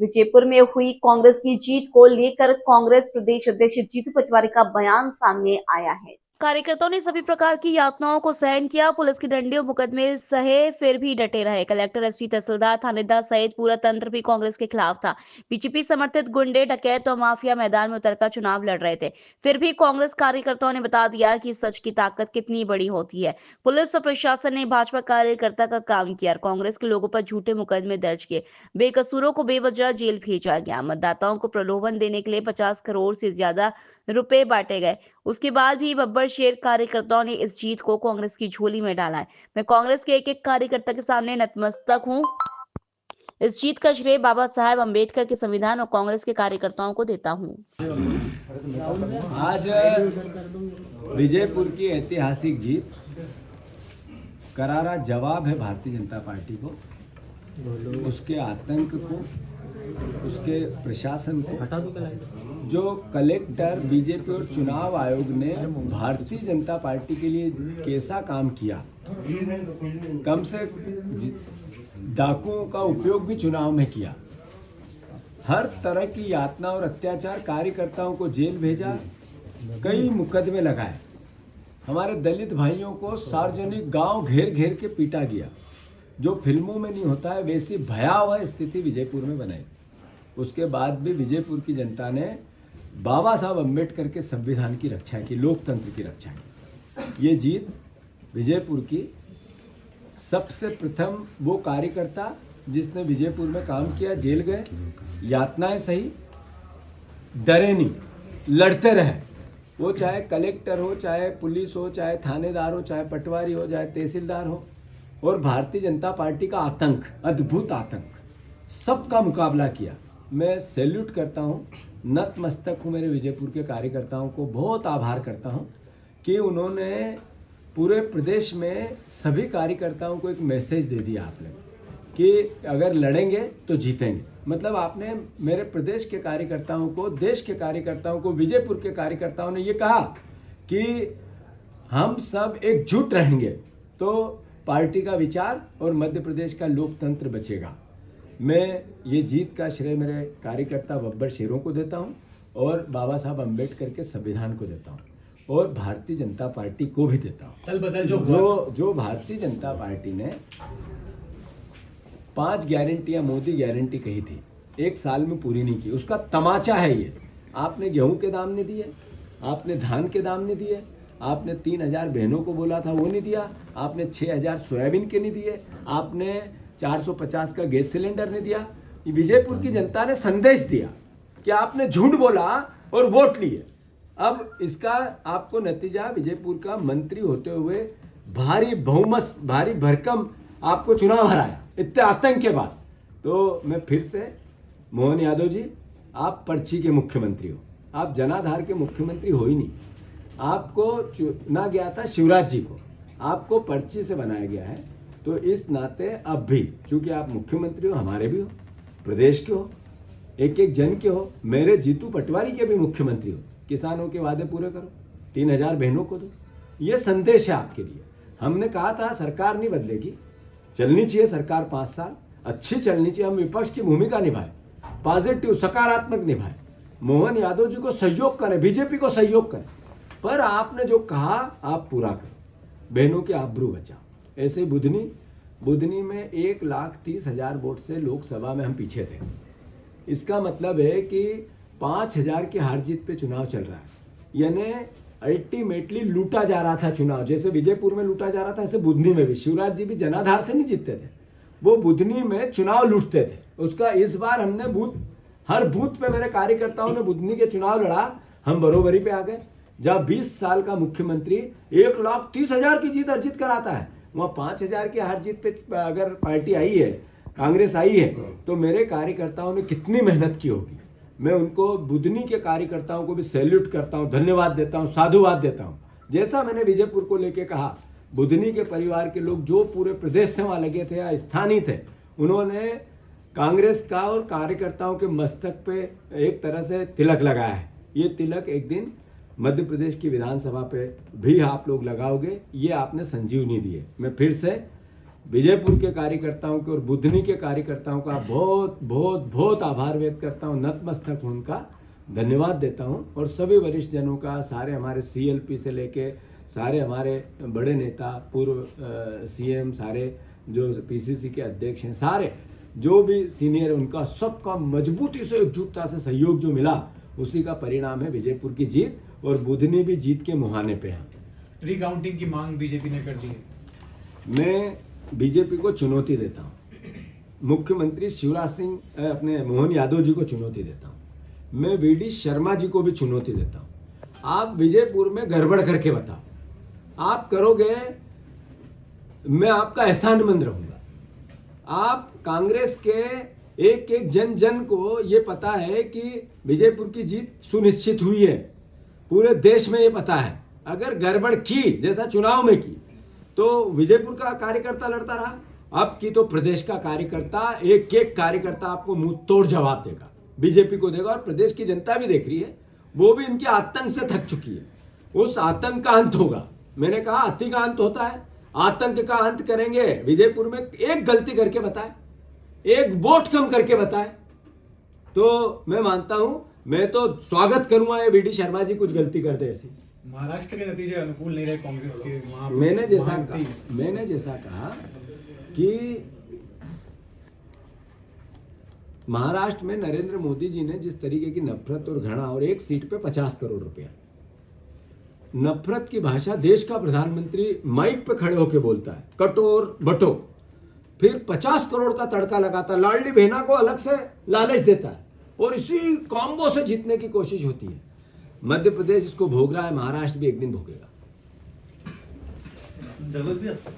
विजयपुर में हुई कांग्रेस की जीत को लेकर कांग्रेस प्रदेश अध्यक्ष जीतू पटवारी का बयान सामने आया है। कार्यकर्ताओं ने सभी प्रकार की यातनाओं को सहन किया, पुलिस की डंडे और मुकदमे सहे, फिर भी डटे रहे। कलेक्टर, एसपी, तहसीलदार, थानेदार सहित पूरा तंत्र भी कांग्रेस के खिलाफ था। बीजेपी समर्थित गुंडे, डकैत और माफिया मैदान में उतरकर चुनाव लड़ रहे थे। फिर भी कांग्रेस कार्यकर्ताओं ने बता दिया कि सच की ताकत कितनी बड़ी होती है। पुलिस और प्रशासन ने भाजपा कार्यकर्ता का काम किया और कांग्रेस के लोगों पर झूठे मुकदमे दर्ज किए। बेकसूरों को बेवजह जेल भेजा गया। मतदाताओं को प्रलोभन देने के लिए 50 करोड़ से ज्यादा रुपए बांटे गए। उसके बाद भी बब्बर शेर कार्यकर्ताओं ने इस जीत को कांग्रेस की झोली में डाला है। मैं कांग्रेस के एक एक कार्यकर्ता के सामने नतमस्तक हूं। इस जीत का श्रेय बाबा साहेब अंबेडकर के संविधान और कांग्रेस के कार्यकर्ताओं को देता हूं। आज विजयपुर की ऐतिहासिक जीत करारा जवाब है भारतीय जनता पार्टी को, उसके आतंक को, उसके प्रशासन को। जो कलेक्टर, बीजेपी और चुनाव आयोग ने भारतीय जनता पार्टी के लिए कैसा काम किया, कम से डाकुओं का उपयोग भी चुनाव में किया, हर तरह की यातना और अत्याचार, कार्यकर्ताओं को जेल भेजा, कई मुकदमे लगाए, हमारे दलित भाइयों को सार्वजनिक गांव घेर घेर के पीटा गया। जो फिल्मों में नहीं होता है वैसी भयावह स्थिति विजयपुर में बनाई। उसके बाद भी विजयपुर की जनता ने बाबा साहब अम्बेडकर के संविधान की रक्षा की, लोकतंत्र की रक्षा की। ये जीत विजयपुर की सबसे प्रथम वो कार्यकर्ता जिसने विजयपुर में काम किया, जेल गए, यातनाएं सही, डरे नहीं, लड़ते रहे। वो चाहे कलेक्टर हो, चाहे पुलिस हो, चाहे थानेदार हो, चाहे पटवारी हो, चाहे तहसीलदार हो। और भारतीय जनता पार्टी का आतंक, अद्भुत आतंक, सबका मुकाबला किया। मैं सैल्यूट करता हूँ, नतमस्तक हूँ मेरे विजयपुर के कार्यकर्ताओं को, बहुत आभार करता हूँ कि उन्होंने पूरे प्रदेश में सभी कार्यकर्ताओं को एक मैसेज दे दिया आपने कि अगर लड़ेंगे तो जीतेंगे। मतलब आपने मेरे प्रदेश के कार्यकर्ताओं को, देश के कार्यकर्ताओं को, विजयपुर के कार्यकर्ताओं ने ये कहा कि हम सब एकजुट रहेंगे तो पार्टी का विचार और मध्य प्रदेश का लोकतंत्र बचेगा। मैं ये जीत का श्रेय मेरे कार्यकर्ता बब्बर शेरों को देता हूँ और बाबा साहब अम्बेडकर के संविधान को देता हूँ और भारतीय जनता पार्टी को भी देता हूँ। जो भारतीय जनता पार्टी ने 5 गारंटियां, मोदी गारंटी कही थी, 1 साल में पूरी नहीं की, उसका तमाचा है ये। आपने गेहूं के दाम नहीं दिए, आपने धान के दाम नहीं दिए, आपने 3000 बहनों को बोला था वो नहीं दिया, आपने 6000 सोयाबीन के नहीं दिए, आपने 450 का गैस सिलेंडर नहीं दिया। विजयपुर की जनता ने संदेश दिया कि आपने झूठ बोला और वोट लिए। अब इसका आपको नतीजा, विजयपुर का मंत्री होते हुए भारी बहुमत, भारी भरकम आपको चुनाव हराया इतने आतंक के बाद। तो मैं फिर से, मोहन यादव जी, आप पर्ची के मुख्यमंत्री हो, आप जनाधार के मुख्यमंत्री हो ही नहीं। आपको चुना गया था शिवराज जी को, आपको पर्ची से बनाया गया है। तो इस नाते अब भी, चूंकि आप मुख्यमंत्री हो, हमारे भी हो, प्रदेश के हो, एक एक जन के हो, मेरे जीतू पटवारी के भी मुख्यमंत्री हो, किसानों के वादे पूरे करो, 3000 बहनों को दो। ये संदेश है आपके लिए। हमने कहा था सरकार नहीं बदलेगी, चलनी चाहिए सरकार 5 साल, अच्छी चलनी चाहिए, हम विपक्ष की भूमिका निभाए, पॉजिटिव, सकारात्मक निभाए, मोहन यादव जी को सहयोग करें, बीजेपी को सहयोग करें, पर आपने जो कहा आप पूरा करो, बहनों के आबरू बचाओ। ऐसे बुधनी में 1,30,000 वोट से लोकसभा में हम पीछे थे। इसका मतलब है कि 5000 की हार जीत पे चुनाव चल रहा है, यानी अल्टीमेटली लूटा जा रहा था चुनाव। जैसे विजयपुर में लूटा जा रहा था, ऐसे बुधनी में भी। शिवराज जी भी जनाधार से नहीं जीतते थे, वो बुधनी में चुनाव लूटते थे। उसका इस बार हमने हर बूथ पे मेरे कार्यकर्ताओं ने बुधनी के चुनाव लड़ा, हम बरोबरी पे आ गए। जब 20 साल का मुख्यमंत्री 1,30,000 की जीत अर्जित कराता है, वहाँ 5000 की हार जीत पे अगर पार्टी आई है, कांग्रेस आई है, तो मेरे कार्यकर्ताओं ने कितनी मेहनत की होगी। मैं उनको, बुधनी के कार्यकर्ताओं को भी सैल्यूट करता हूँ, धन्यवाद देता हूँ, साधुवाद देता हूँ। जैसा मैंने विजयपुर को लेके कहा, बुधनी के परिवार के लोग जो पूरे प्रदेश से वहाँ लगे थे या स्थानीय थे, उन्होंने कांग्रेस का और कार्यकर्ताओं के मस्तक पे एक तरह से तिलक लगाया है। ये तिलक एक दिन मध्य प्रदेश की विधानसभा पे भी आप लोग लगाओगे, ये आपने संजीवनी दी है। मैं फिर से विजयपुर के कार्यकर्ताओं के और बुधनी के कार्यकर्ताओं का बहुत बहुत बहुत आभार व्यक्त करता हूँ, नतमस्तक हूँ, उनका धन्यवाद देता हूँ। और सभी वरिष्ठ जनों का, सारे हमारे CLP से लेके सारे हमारे बड़े नेता, पूर्व CM, सारे जो PCC के अध्यक्ष हैं, सारे जो भी सीनियर, उनका सबका मजबूती से एकजुटता से सहयोग जो मिला, उसी का परिणाम है विजयपुर की जीत। और बुधनी भी जीत के मुहाने पे है। रिकाउंटिंग की मांग बीजेपी ने कर दी है। मैं बीजेपी को चुनौती देता हूँ, मुख्यमंत्री शिवराज सिंह अपने मोहन यादव जी को चुनौती देता हूँ, मैं VD शर्मा जी को भी चुनौती देता हूँ। आप विजयपुर में गड़बड़ करके बताओ, आप करोगे, मैं आपका एहसानमंद रहूंगा। आप कांग्रेस के एक एक जन जन को ये पता है कि विजयपुर की जीत सुनिश्चित हुई है, पूरे देश में ये पता है। अगर गड़बड़ की, जैसा चुनाव में की, तो विजयपुर का कार्यकर्ता लड़ता रहा, अब की तो प्रदेश का कार्यकर्ता, एक एक कार्यकर्ता आपको मुंह तोड़ जवाब देगा, बीजेपी को देगा। और प्रदेश की जनता भी देख रही है, वो भी इनके आतंक से थक चुकी है। उस आतंक का अंत होगा। मैंने कहा अति का अंत होता है, आतंक का अंत करेंगे। विजयपुर में एक गलती करके बताए, एक वोट कम करके बताए, तो मैं मानता हूं, मैं तो स्वागत करूंगा ये VD शर्मा जी कुछ गलती कर दे ऐसी। महाराष्ट्र के नतीजे अनुकूल नहीं रहे कांग्रेस के। वहाँ मैंने जैसा कहा कि महाराष्ट्र में नरेंद्र मोदी जी ने जिस तरीके की नफरत और घृणा, और एक सीट पे 50 करोड़ रुपया, नफरत की भाषा देश का प्रधानमंत्री माइक पे खड़े होके बोलता है, कटोर बटो, फिर 50 करोड़ का तड़का लगाता है, लाडली बहना को अलग से लालच देता है, और इसी कॉम्बो से जीतने की कोशिश होती है। मध्य प्रदेश इसको भोग रहा है, महाराष्ट्र भी एक दिन भोगेगा।